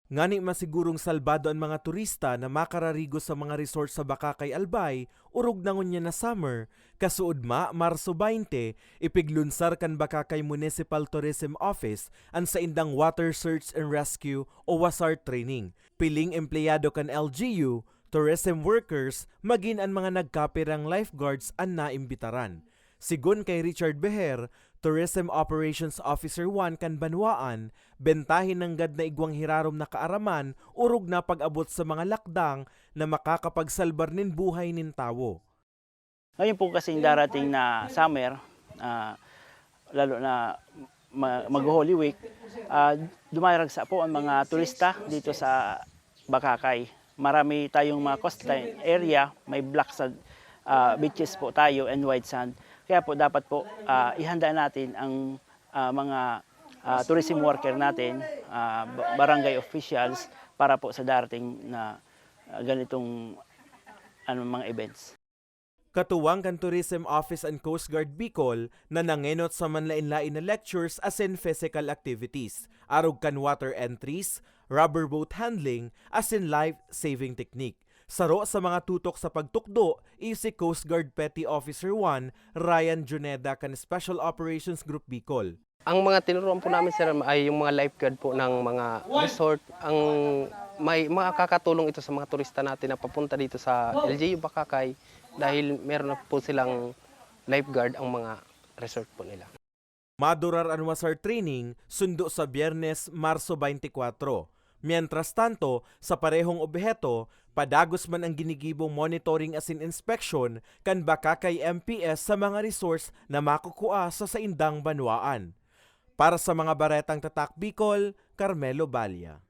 Ngani masigurong salbado ang mga turista na makararigo sa mga resort sa Bakakay Albay, urog na ngunya na summer, kasuod Marso 20, ipiglunsar kan Bakakay Municipal Tourism Office ang sa indang Water Search and Rescue o WASAR training. Piling empleyado kan LGU, tourism workers, magin ang mga nagkapirang lifeguards ang naimbitaran. Sigun kay Richard Beher, Tourism Operations Officer 1 kan Banwaan, bentahin ng gad na igwang hirarom na kaaraman urog na pag-abot sa mga lakdang na makakapagsalbar nin buhay nin tawo. Ngayon po kasing darating na summer, lalo na mag-Holy Week, dumaragsa po ang mga turista dito sa Bakakay. Marami tayong mga coastline area, may black sand beaches po tayo and white sand. Kaya po dapat po ihanda natin ang mga tourism worker natin, barangay officials para po sa darating na ganitong mga events. Katuwang kan Tourism Office and Coast Guard Bicol na nangenot sa manlain-lain na lectures as in physical activities, arog kan water entries, rubber boat handling as in life-saving technique. Saro sa mga tutok sa pagtukdo, si Coast Guard Petty Officer 1 Ryan Juneda kan Special Operations Group Bicol. Ang mga tinuruan po namin sir ay yung mga lifeguard po ng mga resort. Ang may makakatulong ito sa mga turista natin na papunta dito sa LGU Bakakay dahil meron na po silang lifeguard ang mga resort po nila. Madurar ang WASAR training sundo sa Biyernes, Marso 24. Mientras tanto, sa parehong objeto, padagos man ang ginigibong monitoring as in inspection kan Bakakay MPS sa mga resource na makukua sa saindang Banwaan. Para sa mga baretang tatak Bicol, Carmelo Balya.